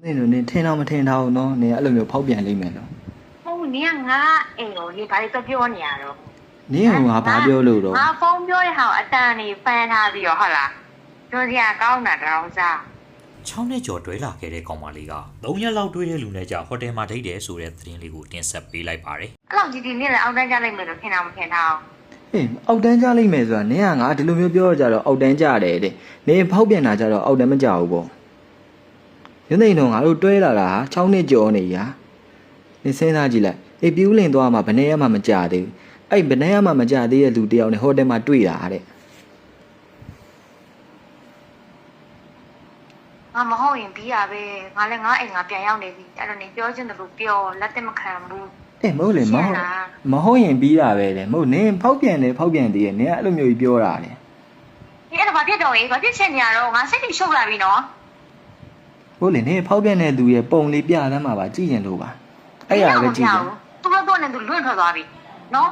你听到没听到喏？你那没有跑遍里面了？哦，你哎呦，你把你做表你啊咯？你有啊把表路咯？我放表以後一旦你翻下ပြီးတော့ဟုတ်လားတို့စီကကောင်းတာတော့စား6နှစ်ကျော်တွဲလာခဲ့တဲ့ကောင်မလေးက3ရက်လောက်တွဲတဲ့လူနဲ့ကြာဟိုတယ်မှာဒိတ်တယ်ဆိုတဲ့သတင်းလေးကိုတင်ဆက်ပေးလိုက်ပါတယ်အဲ့လောက်ဒီနေ့လည်းအောက်တန်းကြလိုက်မယ်လို့ထင်တာမထင်တာအေးအောက်တန်းကြလိုက်မယ်ဆိုတာနင်ကငါဒီလိုမျိုးပြောကြတော့အောက်တန်းကြတယ်တဲ့နင်ဖောက်ပြန်တာကြတော့အောက်တန်းမကြဘူးပေါ့ညနေတော့ငါတို့တွဲလာတာ6နှစ်ကျော်နေရနင်စဉ်းစားကြည့်လိုက်အေးပြူးလင်သွားမှဘယ်နဲ့မှမကြသေးဘူးအဲ့ဘယ်နဲ့မှမကြသေးတဲ့လူတယောက်နဲ့ဟိုတယ်မှာတွေ့တာတဲ့ငါမဟုတ်ရင်ပြီးရပဲငါလည်းငါအိမ်ငါပြန်ရောက်နေပြီအဲ့တော့နေပြောချင်တယ်လို့ပြောလက်တက်မခံဘူးအေးမဟုတ်လေမဟုတ်ရင်ပြီးတာပဲလေမဟုတ်နင်ဖောက်ပြန်တယ်ဖောက်ပြန်သေးရဲ့နင်ကအဲ့လိုမျိုးကြီးပြောတာလေဒီအဲ့ဒါဘာဖြစ်တော့ဘာဖြစ်ချင်နေရတော့ငါစိတ်တွေရှုပ်လာပြီနော်ဟုတ်လေနင်ဖောက်ပြန်တဲ့သူရဲ့ပုံလေးပြသမ်းမှာပါကြည့်ရင်လို့ပါအဲ့ရပဲကြည့်တယ်သူတို့နဲ့သူလွင့်ထွက်သွားပြီနော်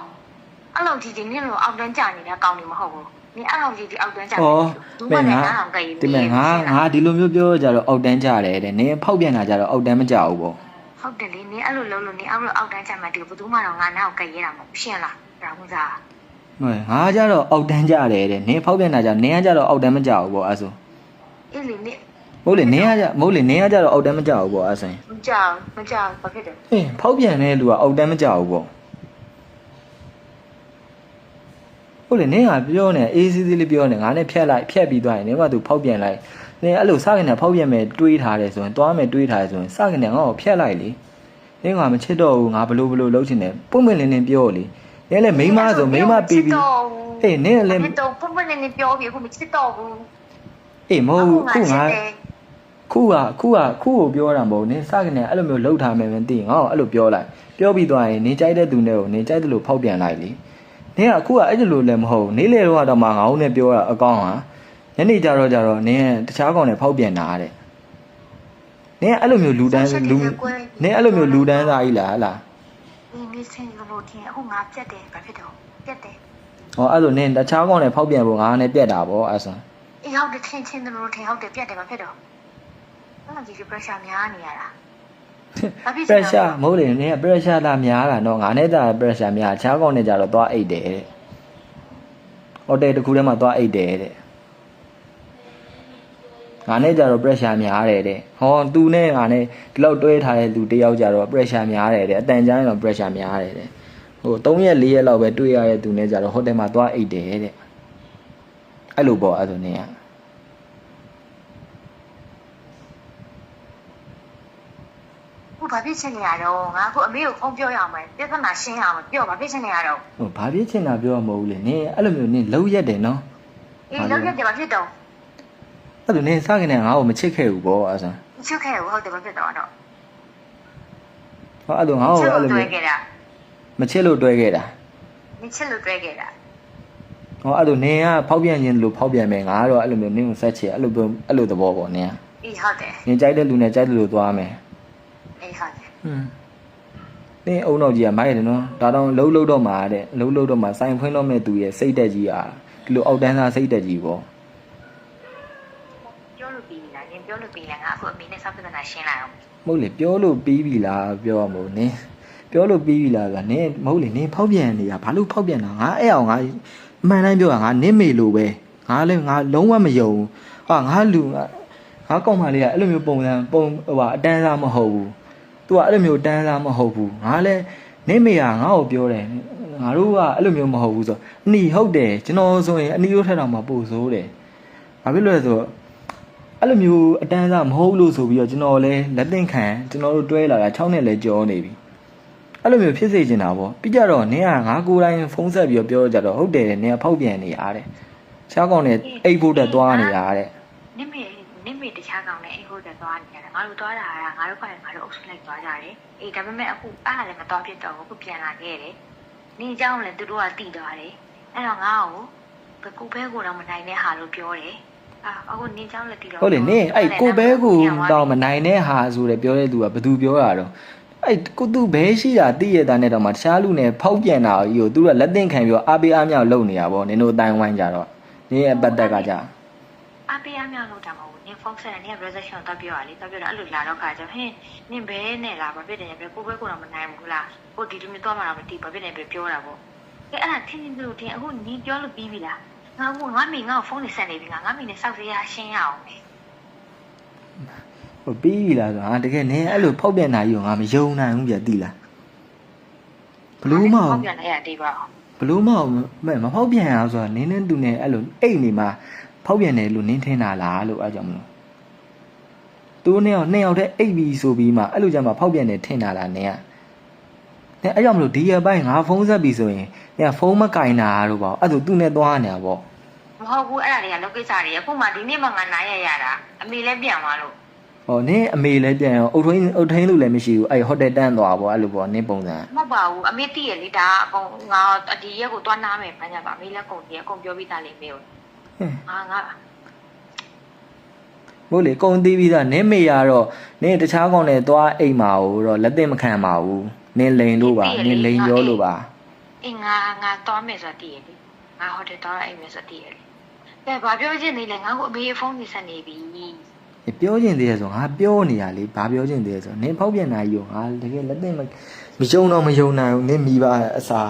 အဲ့လိုကြီးကြီးနင်းလို့အောက်တန်းကြာနေတဲ့ကောင်းနေမဟုတ်ဘူးနင်အဲ့လိုကြီးဒီအောက်တန်းကြာနေဘူးမနဲ့ငါအောင်ကြည့်ဒီမဲ့ငါဒီလိုမျိုးပြောကြတော့အောက်တန်းကြာတယ်တဲ့နင်ဖောက်ပြန်တာကြတော့အောက်တန်းမကြာဘူးပေါ့ဟုတ်တယ်လေနင်အဲ့လိုလုံးလို့နင်အောက်တန်းကြာမှဒီဘယ်သူမှတော့ငါနောက်ကြည့်ရတာမဟုတ်ရှင်းလားဒါမှမဟုတ်ငါကြတော့အောက်တန်းကြာတယ်တဲ့နင်ဖောက်ပြန်တာကြနင်ကကြတော့အောက်တန်းမကြာဘူးပေါ့အဲ့ဆိုအေးလေနင်မဟုတ်လေနင်ကကြမဟုတ်လေနင်ကကြတော့အောက်တန်းမကြာဘူးပေါ့အဲ့ဆိုရင်မကြောက်ဘာဖြစ်တယ်ဟင်းဖောက်ပြန်တဲ့လူကအောက်တန်းမကြာဘူးပေါ့ဟုတ်လေနင်ကပြောနေအေးစီးစီးလေးပြောနေငါနဲ့ဖြတ်ပြီးသွားရင်နင်ကသူဖောက်ပြန်လိုက်နင်အဲ့လိုစကနေဖောက်ပြန်မယ်တွေးထားတယ်ဆိုရင်သွားမယ်တွေးထားတယ်ဆိုရင်စကနေငါ့ကိုဖြတ်လိုက်လေနင်ကမချစ်တော့ဘူးငါဘလို့လုပ်ချင်တယ်ပုံမလင်းလင်းပြောလေနင်လည်းမိန်းမဆိုမိန်းမပေးပြီးဟေးနင်လည်းတော့ပုံမလင်းလင်းပြောပြီးအခုမချစ်တော့ဘူးအေးမဟုတ်ခုငါခုကိုပြောတာမဟုတ်နင်စကနေအဲ့လိုမျိုးလှုပ်ထားမယ်မသိငါ့ကိုအဲ့လိုပြောလိုက်ပြောပြီးသွားရင်နင်ကြိုက်တဲ့သူနဲ့ကိုနင်ကြိုက်တယ်လို့ဖောက်ပြန်လိုက်လေနင်ကအခုကအဲ့လိုလည်းမဟုတ်နေလေတော့မှငါ့နဲ့ပြောတာအကောင်းဟာညနေကြတော့နင်တခြားကောင်နဲ့ဖောက်ပြန်တာတဲ့နင်ကအဲ့လိုမျိုးလူတန်းနင်အဲ့လိုမျိုးလူတန်းသားကြီးလားဟလားနင်ဆင်းလို့တင်အခုငါပြတ်တယ်ဘာဖြစ်တော့ပြတ်တယ်ဟောအဲ့လိုနင်တခြားကောင်နဲ့ဖောက်ပြန်ဖို့ငါနဲ့ပြတ်တာဗောအဲ့ဆိုအေးဟုတ်တယ်ချင်းလို့ထင်ဟုတ်တယ်ပြတ်တယ်ဘာဖြစ်တော့အဲ့လိုကြီး pressure များနေရတာpressure မဟုတ်လေနင်က pressure လာများတာနော်ငါနဲ့တာ pressure များခြားကောင်နဲ့ကြတော့သွားအိတ်တယ်တဲ့ဟိုတယ်တစ်ခုထဲမှာသွားအိတ်တယ်တဲ့ငါနဲ့ကြတော့ pressure များတယ်တဲ့ဟောသူနဲ့ငါနဲ့ဒီလောက်တွဲထားတဲ့သူတယောက်ကြတော့ pressure များတယ်တဲ့အတန်ကြားရင်တော့ pressure များတယ်တဲ့ဟို3ရက်4ရက်လောက်ပဲတွေ့ရတဲ့သူနဲ့ကြတော့ဟိုတယ်မှာသွားအိတ်တယ်တဲ့အဲ့လိုပေါ့အဲ့ဆိုနင်ကဘာဖြစ်ချင်နေရတော့ငါအခုအမေကိုဖုန်းပြောရအောင်မယ်ပြဿနာရှင်းရအောင်ပြောဘာဖြစ်ချင်နေရတော့ဟိုဘာဖြစ်ချင်တာပြောမဟုတ်ဘူးလေနင်အဲ့လိုမျိုးနင်လှုပ်ရက်တယ်နော်အေးလှုပ်ရက်တယ်ဘာဖြစ်တော့အဲ့လိုနင်စကနေငါ့ကိုမချစ်ခဲ့ဘူးပေါ့အဲ့ဆိုမချစ်ခဲ့ဘူးဟုတ်တယ်ဘာဖြစ်တော့တော့ဟောအဲ့လိုငါ့ကိုအဲ့လိုမျိုးမချစ်လို့တွဲခဲ့တာမချစ်လို့တွဲခဲ့တာဟောအဲ့လိုနင်ကဖောက်ပြန်ခြင်းလို့ဖောက်ပြန်မယ်ငါကတော့အဲ့လိုမျိုးနင်ကိုဆက်ချစ်အဲ့လိုသဘောပေါ့နင်ကအေးဟုတ်တယ်နင်ကြိုက်တဲ့လူနဲ့ကြိုက်တယ်လို့သွားမယ်အေးဟုတ်တယ်နင်းအုံတော့ကြီးကမိုက်တယ်နော်ဒါတော့လှုပ်တော့မှာတဲ့လှုပ်တော့မှာစိုင်ဖွင့်တော့မဲ့သူရဲ့စိတ်တက်ကြီးอ่ะဒီလိုအောက်တန်းသားစိတ်တက်ကြီးပေါ့ပြောလို့ပြီးပြီလားနင်ပြောလို့ပြီးလားငါအခုအမေနဲ့စောက်ပြဿနာရှင်းလိုက်အောင်မဟုတ်လေပြောလို့ပြီးပြီလားပြောရမို့နင်းပြောလို့ပြီးပြီလားကနင်းမဟုတ်လေနင်းဖောက်ပြန်နေတာဘာလို့ဖောက်ပြန်တာငါအဲ့အောင်ငါမှန်တိုင်းပြောတာငါနင်းမေလို့ပဲငါလည်းငါလုံးဝမယုံဟာငါလူငါကောင်မလေးကအဲ့လိုမျိုးပုံဟိုအတန်းသားမဟုတ်ဘူးသူကအဲ့လိုမျိုးတန်းစားမဟုတ်ဘူးငါလည်းနေမေကငါ့ကိုပြောတယ်ငါတို့ကအဲ့လိုမျိုးမဟုတ်ဘူးဆိုအနီဟုတ်တယ်ကျွန်တော်ဆိုရင်အနီတို့ထက်တော့မှပိုဆိုးတယ်ဘာဖြစ်လို့လဲဆိုအဲ့လိုမျိုးအတန်းစားမဟုတ်လို့ဆိုပြီးတော့ကျွန်တော်လည်းလက်သင့်ခံကျွန်တော်တို့တွဲလာတာ6နှစ်လဲကြောနေပြီအဲ့လိုမျိုးဖြစ်စေချင်တာပေါ့ပြီးကြတော့နင်ကငါကိုယ်တိုင်ဖုန်းဆက်ပြီးတော့ပြောကြတော့ဟုတ်တယ်နင်ကဖောက်ပြန်နေရတဲ့ခြားကောင်နဲ့အိတ်ဖို့တက်သွားနေရတဲ့နင့်မေတခြားကောင်နဲ့အိတ်ဖို့တက်သွားနေရတယ်ငါတို့သွားတာကငါတို့ကလည်းငါတို့အုပ်စုလိုက်သွားကြတယ်အေးဒါပေမဲ့အခုအားလည်းမသွားဖြစ်တော့ဘူးအခုပြန်လာခဲ့တယ်နင်เจ้าလည်းသူတို့ကတိသွားတယ်အဲ့တော့ငါ့ကိုဘယ်ကိုဘဲကိုတော့မနိုင်တဲ့ဟာလို့ပြောတယ်အခုနင်เจ้าလည်းတိတော့ဟုတ်လေနင်အဲ့ကိုဘဲကိုတော့မနိုင်တဲ့ဟာဆိုတယ်ပြောတဲ့သူကဘယ်သူပြောတာတော့အဲ့ကိုသူဘဲရှိတာတိရတာနဲ့တော့မှတခြားလူနဲ့ဖောက်ပြန်တာကြီးကိုသူကလက်သင့်ခံပြီးအားပေးအားမြောက်လုပ်နေတာပေါ့နင်တို့အတိုင်းဝိုင်းကြတော့နင်ရဲ့ပတ်သက်ကကြအားပေးအားမြောက်လုပ်တာမဟုတ်ဘူးနင် ဖုန်းဆက်နေနေ rejection တော့ပြောရလေတော့ပြောတော့အဲ့လိုလာတော့ခါကျဟင်းနင်ဘဲနဲ့လာဘာဖြစ်တယ်လဲကိုပဲကိုတော့မနိုင်ဘူးလားကိုဒီလိုမျိုးတော့မှတော့မသိဘာဖြစ်နေပဲပြောတာပေါ့ကဲအဲ့ဒါထင်းထင်းတို့တင်အခုနင်ပြောလို့ပြီးပြီလားငါမိငါ့ကိုဖုန်းနဲ့ဆက်နေပြီငါမိနဲ့စောက်စရာရှင်းရအောင်ပဲ ဟိုပြီးပြီလားဆိုတော့တကယ်နင်းအဲ့လိုဖောက်ပြန်တာကြီးကိုငါမယုံနိုင်ဘူးပြတိလားဘလို့မ ဖောက်ပြန်လိုက်ရသေးပါအောင် ဘလို့မမဖောက်ပြန်အောင်ဆိုတော့နင်းနဲ့သူနဲ့အဲ့လိုအိတ်နေမှာဖောက်ပြန်တယ်လို့နင်းထင်တာလားလို့အဲ့ကြောင့်မလို့သူနဲ့နှစ်ယောက်တည်းအိတ်ပြီးဆိုပြီးမှအဲ့လိုကြမှာဖောက်ပြန်တယ်ထင်တာလားနင်းကအဲ့ကြောင့်မလို့ဒီရပိုင်းငါဖုန်းဆက်ပြီးဆိုရင်နင်ကဖုန်းမကင်တာတို့ပေါ့အဲ့ဒါသူနဲ့သွားနေတာပေါ့ မဟုတ်ဘူးအဲ့ဒါတွေကလောကိစ္စတွေအခုမှဒီနေ့မှငါနားရတာအမေလည်းပြန်သွားလို့ ဟောနင်းအမေလည်းပြန်ရောအုတ်ထင်းလို့လည်းမရှိဘူးအဲ့ဟိုတယ်တန်းသွားပေါ့အဲ့လိုပေါ့နင်းပုံစံ မဟုတ်ပါဘူးအမေတည့်ရလေဒါအကုန်ငါဒီရက်ကိုသွားနားမယ်ဘာညာပါအမေလည်းကုန်တယ်အကုန်ပြောပြီးသားလေမေကိုငါ မို့လေကုံတီးပြီးသားနင်းမေရတော့နင်းတခြားကောင်နဲ့သွားအိမ်မှာတော့လက်သိမခံပါဘူးနင်းလိန်လို့ပါနင်းလိန်ပြောလို့ပါ အေးငါသွားမယ်ဆိုတော့တည့်ရလေငါဟိုတယ်သွားအိမ်မယ်ဆိုတော့တည့်ရလေကဲဘာပြောချင်နေလဲငါ့ကိုအမေဖုန်းနေဆက်နေပြီ ပြောချင်သေးရဆိုငါပြောနေရလေဘာပြောချင်သေးရဆိုနင်းဖောက်ပြန်နိုင်ရောငါတကယ်လက်သိမယုံတော့မယုံနိုင်ဘူးနင်းမိပါအစာ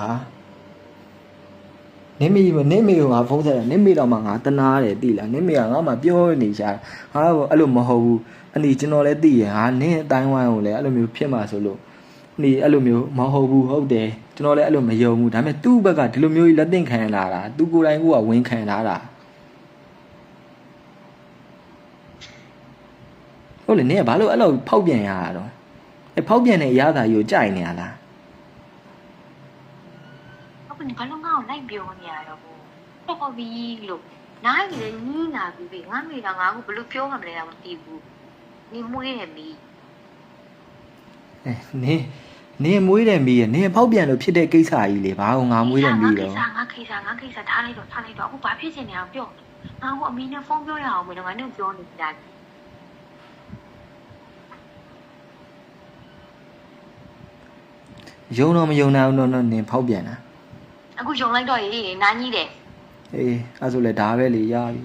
နင်းမေကိုငါဖုန်းဆက်တယ်နင်းမေတော့မှငါတနာတယ်တိလားနင်းမေကငါမှပြောနေချာငါအဲ့လိုမဟုတ်ဘူးအနီကျွန်တော်လည်းသိရငါနင်းအတိုင်းဝိုင်းကိုလည်းအဲ့လိုမျိုးဖြစ်မှာဆိုလို့နေအဲ့လိုမျိုးမဟုတ်ဘူးဟုတ်တယ်ကျွန်တော်လည်းအဲ့လိုမယုံဘူးဒါပေမဲ့သူ့ဘက်ကဒီလိုမျိုးလက်သိခံလာတာသူကိုယ်တိုင်ကဝင်ခံလာတာဟုတ်လေနင်းကဘာလို့အဲ့လိုဖောက်ပြန်ရတာတော့အဲ့ဖောက်ပြန်တဲ့အရာသာယူကြိုက်နေရလား ဟုတ်ကဲ့ဘာလို့ငါ့ကိုလိုက်ပြောနေရတော့ဘူးတော်ပြီလို့နိုင်လေနီးလာပြီငါမိကငါ့ကိုဘလို့ပြောမှမလဲတော့မသိဘူးနေမွေးတယ်မီ နင်းမွေးတယ်မီးရနင်းဖောက်ပြန်လို့ဖြစ်တဲ့ကိစ္စကြီးလေဘာလို့ငါမွေးတယ်မီးတော့ ငါခိစ္စထားလိုက်တော့အခုဘာဖြစ်ချင်နေအောင်ပြောငါ့ကိုအမေနဲ့ဖုန်းပြောရအောင်မလို့ငါနဲ့ပြောနေကြတယ် ယုံတော့မယုံနိုင်ဘူးတော့နင်းဖောက်ပြန်တာ အခုယုံလိုက်တော့ရေးနားကြီးတယ် အေးအဲ့ဆိုလေဒါပဲလေရပြီ